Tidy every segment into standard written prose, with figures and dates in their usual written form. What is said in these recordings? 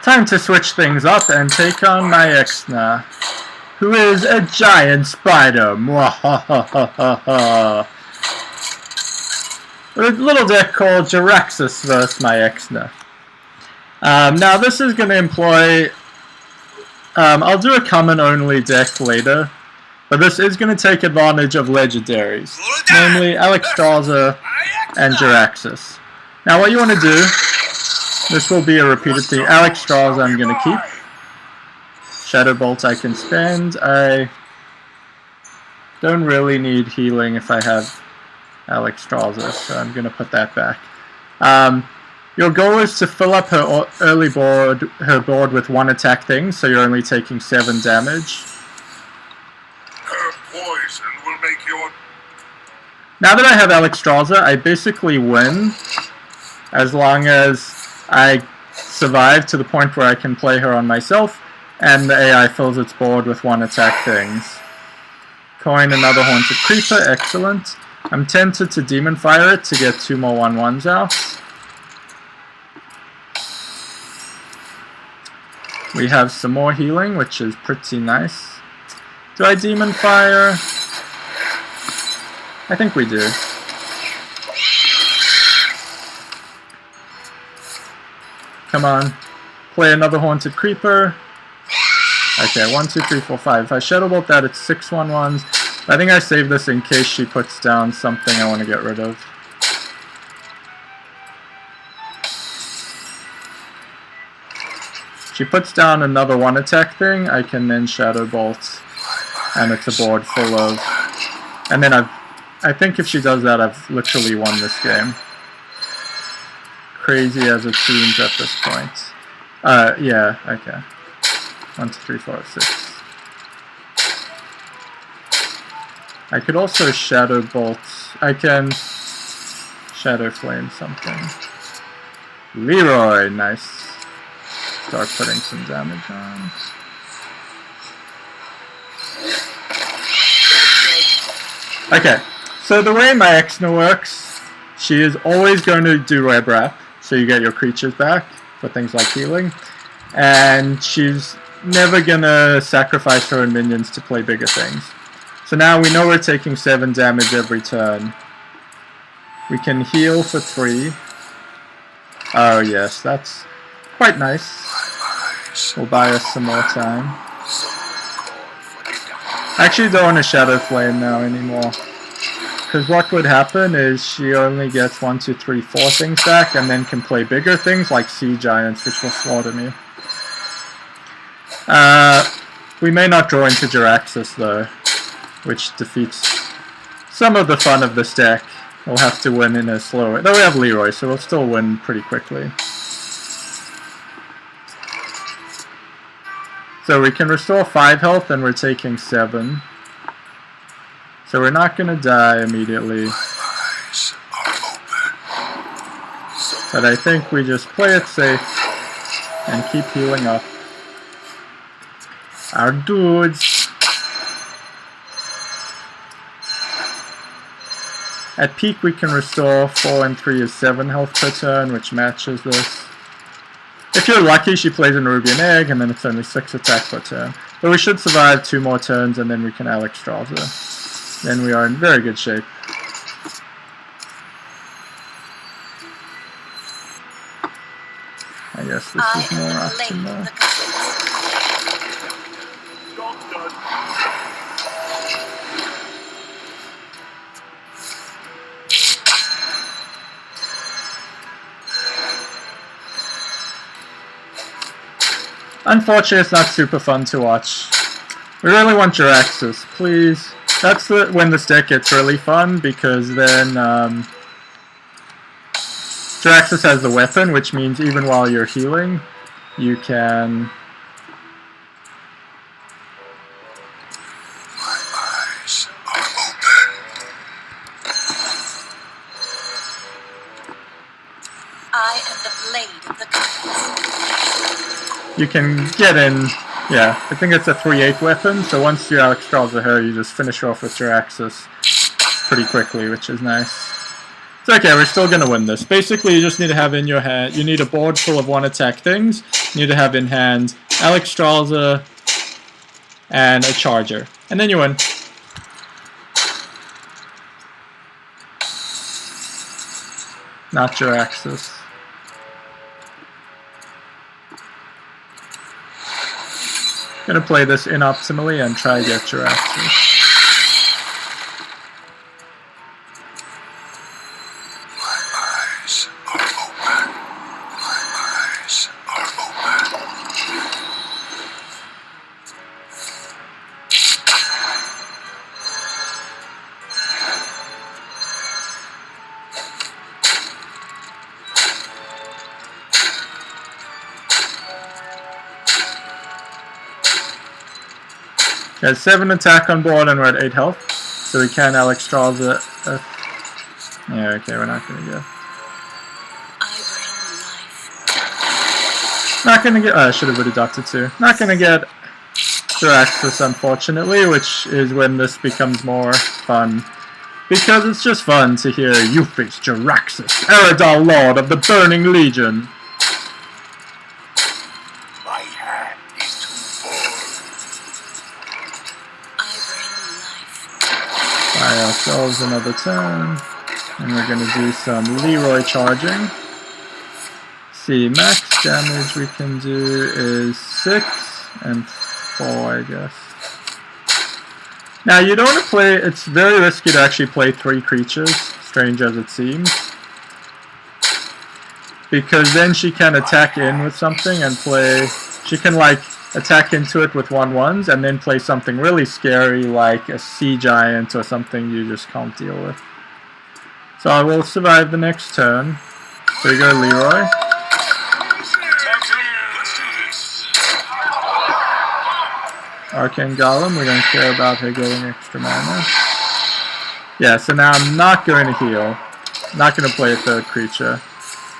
Time to switch things up and take on Maexxna, who is a giant spider. Mwahahaha. A little deck called Naxxramas vs. Maexxna. Now this is going to employ... I'll do a common-only deck later, but this is going to take advantage of legendaries, namely Naxxramas and Naxxramas. Now what you want to do, this will be a repeated theme. Naxxramas I'm going to keep. Shadow Bolt I can spend. I don't really need healing if I have Naxxramas, so I'm going to put that back. Your goal is to fill up her board with one attack thing, so you're only taking 7 damage. Her poison will make your... Now that I have Naxxramas, I basically win, as long as I survive to the point where I can play her on myself, and the AI fills its board with one attack things. Coin another Haunted Creeper, excellent. I'm tempted to Demon Fire it to get 2 more 1/1s out. We have some more healing, which is pretty nice. Do I Demon Fire? I think we do. Come on. Play another Haunted Creeper. Okay, 1, 2, 3, 4, 5. If I Shadow Bolt that, it's 6 1/1s. I think I saved this in case she puts down something I want to get rid of. She puts down another 1 attack thing, I can then Shadow Bolt, and it's a board full of... And then I think if she does that, I've literally won this game. Crazy as it seems at this point. Yeah, okay. 1, 2, 3, 4, 6. I could also Shadow Bolt. I can Shadow Flame something. Leroy, nice. Start putting some damage on. Okay, so the way Maexxna works, she is always going to do Web Wrap, so you get your creatures back for things like healing, and she's never going to sacrifice her own minions to play bigger things. So now we know we're taking 7 damage every turn. We can heal for 3. Oh yes, that's quite nice. Will buy us some more time. I actually don't want to Shadow Flame now anymore. Because what would happen is she only gets 1, 2, 3, 4 things back and then can play bigger things like Sea Giants, which will slaughter me. We may not draw into Naxxramas though, which defeats some of the fun of this deck. We'll have to win in a slow way. Though we have Leroy, so we'll still win pretty quickly. So we can restore 5 health and we're taking 7. So we're not going to die immediately. But I think we just play it safe and keep healing up. Our dudes. At peak we can restore 4 and 3 is 7 health per turn, which matches this. If you're lucky, she plays an Ruby and Egg, and then it's only 6 attack per turn. But we should survive 2 more turns, and then we can Naxxramas her. Then we are in very good shape. I guess this is more optimal. Unfortunately, it's not super fun to watch. We really want Naxxramas, please. That's when this deck gets really fun, because then Naxxramas has the weapon, which means even while you're healing, you can... I am the blade of the You can get in, yeah, I think it's a 3/8 weapon, so once you Naxxramas her, you just finish her off with Naxxramas pretty quickly, which is nice. It's okay, we're still going to win this. Basically, you just need to have in your hand, you need a board full of 1 attack things, need to have in hand Naxxramas and a charger. And then you win. Not your axis. Gonna play this inoptimally and try to get your axis. There's 7 attack on board and we're at 8 health. So we can Naxxramas yeah, okay, we're not gonna go. Not gonna get, I should have deducted 2. Not gonna get Jaraxxus, unfortunately, which is when this becomes more fun. Because it's just fun to hear, you face Jaraxxus, Eredal Lord of the Burning Legion. Buy ourselves another turn, and we're going to do some Leroy charging. See, max damage we can do is 6 and 4, I guess. Now you don't want to play, it's very risky to actually play 3 creatures, strange as it seems. Because then she can attack in with something and play, she can like attack into it with 1/1s and then play something really scary like a sea giant or something you just can't deal with. So I will survive the next turn. So we go Leroy. Arcane Golem, we don't care about her getting extra mana. Yeah, so now I'm not going to heal. Not going to play a 3rd creature.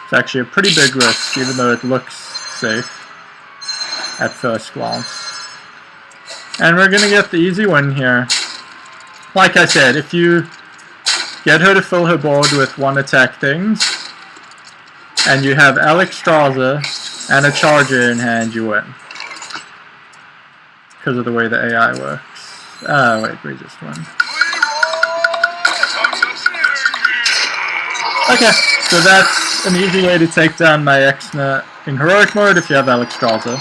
It's actually a pretty big risk, even though it looks safe at first glance. And we're going to get the easy win here. Like I said, if you get her to fill her board with 1 attack things, and you have Naxxramas and a charger in hand, you win. Because of the way the AI works. Wait, we just won. Okay, so that's an easy way to take down Maexxna in heroic mode if you have Naxxramas.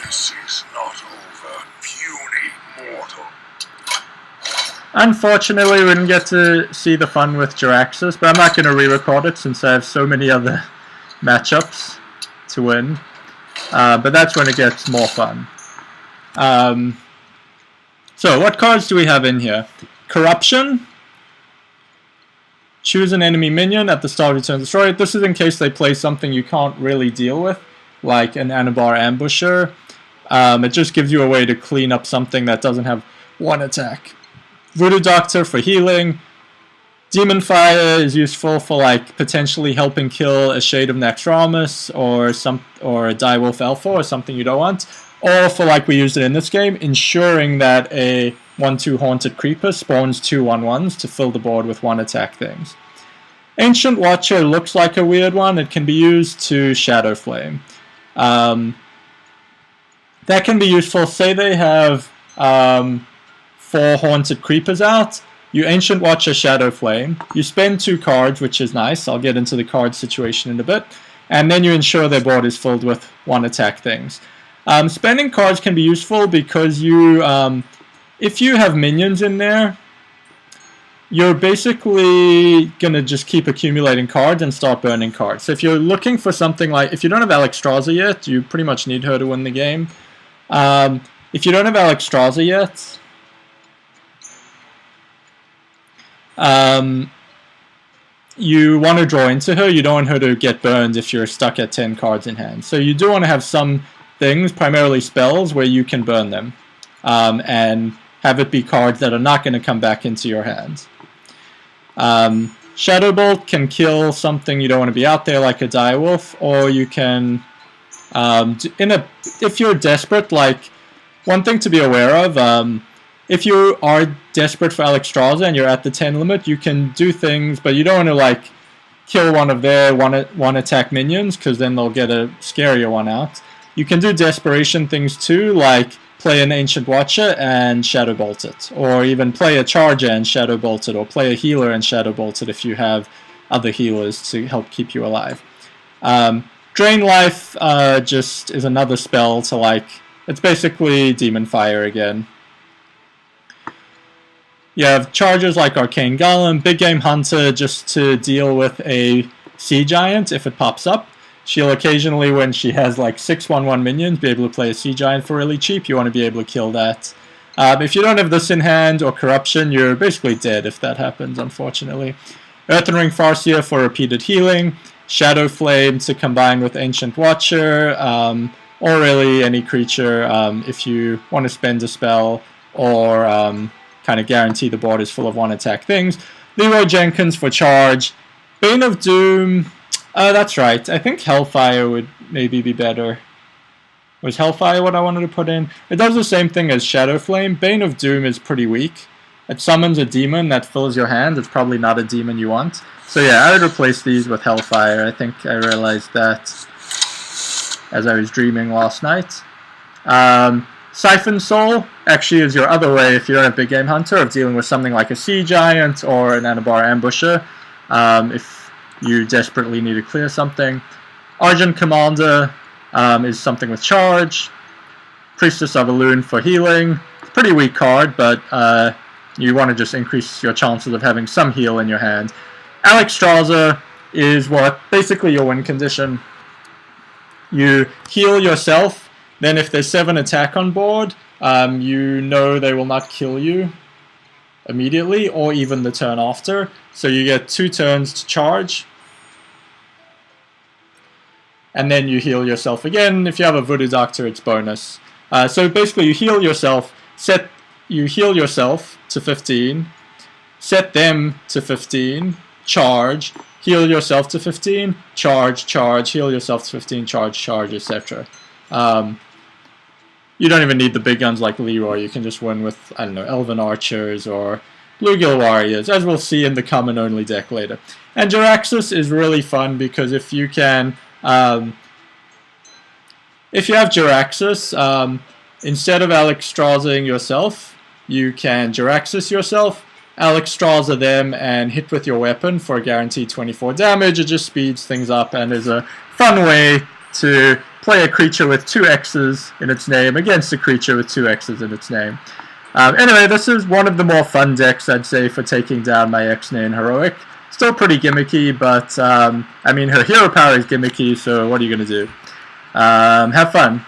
This is not over, puny mortal. Unfortunately, we didn't get to see the fun with Jaraxxus, but I'm not going to re-record it since I have so many other matchups to win. But that's when it gets more fun. So, what cards do we have in here? Corruption. Choose an enemy minion at the start of your turn to destroy it. This is in case they play something you can't really deal with, like an Anabar Ambusher. It just gives you a way to clean up something that doesn't have 1 attack. Voodoo Doctor for healing. Demon Fire is useful for like potentially helping kill a Shade of Naxxramas or a Direwolf Alpha or something you don't want. Or for like we used it in this game, ensuring that a 1/2 Haunted Creeper spawns 2 1/1s to fill the board with 1 attack things. Ancient Watcher looks like a weird one. It can be used to Shadow Flame. That can be useful. Say they have 4 Haunted Creepers out. You Ancient Watcher Shadow Flame. You spend 2 cards, which is nice. I'll get into the card situation in a bit. And then you ensure their board is filled with 1 attack things. Spending cards can be useful because you, if you have minions in there, you're basically going to just keep accumulating cards and start burning cards. So if you're looking for something like, if you don't have Naxxramas yet, you pretty much need her to win the game. If you don't have Naxxramas yet, you want to draw into her. You don't want her to get burned if you're stuck at 10 cards in hand. So you do want to have some things, primarily spells, where you can burn them. And have it be cards that are not going to come back into your hands. Shadow Bolt can kill something you don't want to be out there, like a Direwolf, or you can, if you're desperate, like, one thing to be aware of, if you are desperate for Naxxramas and you're at the 10 limit, you can do things, but you don't want to, like, kill one of their one attack minions, because then they'll get a scarier one out. You can do desperation things too, like play an Ancient Watcher and Shadow Bolt it, or even play a Charger and Shadow Bolt it, or play a Healer and Shadow Bolt it if you have other healers to help keep you alive. Drain Life just is another spell to, like, it's basically Demon Fire again. You have chargers like Arcane Golem, Big Game Hunter just to deal with a Sea Giant if it pops up. She'll occasionally, when she has like 6/1/1 minions, be able to play a Sea Giant for really cheap. You want to be able to kill that. If you don't have this in hand or Corruption, you're basically dead if that happens, unfortunately. Earthen Ring Farseer for repeated healing. Shadow Flame to combine with Ancient Watcher, or really any creature if you want to spend a spell or kind of guarantee the board is full of one-attack things. Leroy Jenkins for charge. Bane of Doom, that's right, I think Hellfire would maybe be better. Was Hellfire what I wanted to put in? It does the same thing as Shadow Flame. Bane of Doom is pretty weak. It summons a demon that fills your hand. It's probably not a demon you want. So yeah, I would replace these with Hellfire. I think I realized that as I was dreaming last night. Siphon Soul actually is your other way, if you're a Big Game Hunter, of dealing with something like a Sea Giant or an Anabar Ambusher, if you desperately need to clear something. Argent Commander is something with charge. Priestess of Elune for healing. It's a pretty weak card, but you want to just increase your chances of having some heal in your hand. Alexstrasza is what basically your win condition. You heal yourself, then if there's 7 attack on board, you know they will not kill you immediately or even the turn after. So you get 2 turns to charge. And then you heal yourself again. If you have a Voodoo Doctor, it's bonus. So basically you heal yourself, you heal yourself to 15, set them to 15, charge, heal yourself to 15, charge, charge, heal yourself to 15, charge, etc. You don't even need the big guns like Leroy. You can just win with, I don't know, Elven Archers or Bluegill Warriors, as we'll see in the common only deck later. And Jaraxxus is really fun because if you can, if you have Jaraxxus, instead of Alexstraszaing yourself, you can Jaraxxus yourself, Alexstrasza them, and hit with your weapon for a guaranteed 24 damage. It just speeds things up and is a fun way to play a creature with 2 X's in its name against a creature with 2 X's in its name. Anyway, this is one of the more fun decks, I'd say, for taking down Maexxna in Heroic. Still pretty gimmicky, but I mean, her hero power is gimmicky, so what are you going to do? Have fun.